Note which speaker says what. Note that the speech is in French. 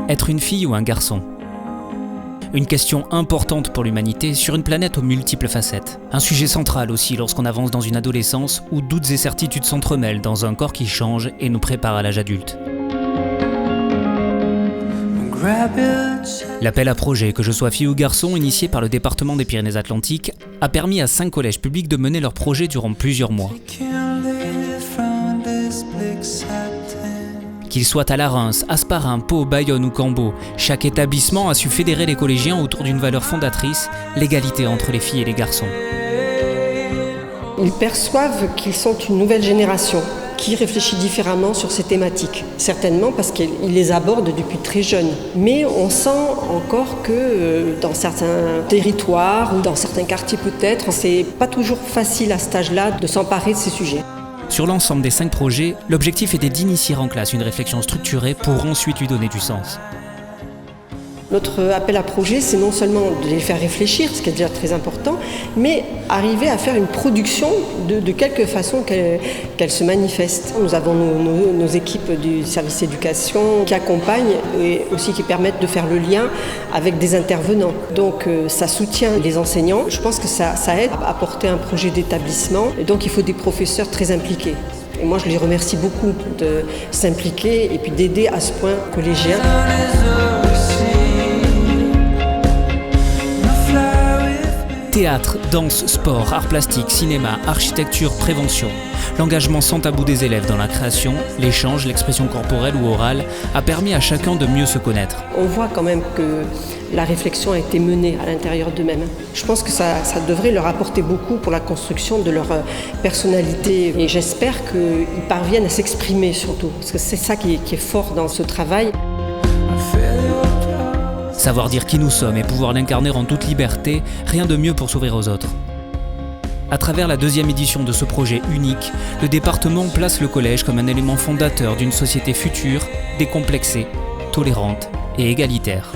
Speaker 1: Être une fille ou un garçon ? Une question importante pour l'humanité sur une planète aux multiples facettes. Un sujet central aussi lorsqu'on avance dans une adolescence où doutes et certitudes s'entremêlent dans un corps qui change et nous prépare à l'âge adulte. L'appel à projet, que je sois fille ou garçon, initié par le département des Pyrénées-Atlantiques, a permis à 5 collèges publics de mener leur projet durant plusieurs mois. Qu'ils soient à La Reims, Hasparren, Pau, Bayonne ou Cambo, chaque établissement a su fédérer les collégiens autour d'une valeur fondatrice, l'égalité entre les filles et les garçons.
Speaker 2: Ils perçoivent qu'ils sont une nouvelle génération qui réfléchit différemment sur ces thématiques. Certainement parce qu'ils les abordent depuis très jeunes. Mais on sent encore que dans certains territoires ou dans certains quartiers peut-être, c'est pas toujours facile à cet âge-là de s'emparer de ces sujets.
Speaker 1: Sur l'ensemble des 5 projets, l'objectif était d'initier en classe une réflexion structurée pour ensuite lui donner du sens.
Speaker 2: Notre appel à projet, c'est non seulement de les faire réfléchir, ce qui est déjà très important, mais arriver à faire une production de quelque façon qu'elle se manifeste. Nous avons nos équipes du service éducation qui accompagnent et aussi qui permettent de faire le lien avec des intervenants. Donc ça soutient les enseignants. Je pense que ça aide à porter un projet d'établissement. Et donc il faut des professeurs très impliqués. Et moi je les remercie beaucoup de s'impliquer et puis d'aider à ce point collégien.
Speaker 1: Théâtre, danse, sport, arts plastiques, cinéma, architecture, prévention. L'engagement sans tabou des élèves dans la création, l'échange, l'expression corporelle ou orale a permis à chacun de mieux se connaître.
Speaker 2: On voit quand même que la réflexion a été menée à l'intérieur d'eux-mêmes. Je pense que ça devrait leur apporter beaucoup pour la construction de leur personnalité. Et j'espère qu'ils parviennent à s'exprimer surtout, parce que c'est ça qui est fort dans ce travail.
Speaker 1: Savoir dire qui nous sommes et pouvoir l'incarner en toute liberté, rien de mieux pour s'ouvrir aux autres. À travers la 2e édition de ce projet unique, le département place le collège comme un élément fondateur d'une société future, décomplexée, tolérante et égalitaire.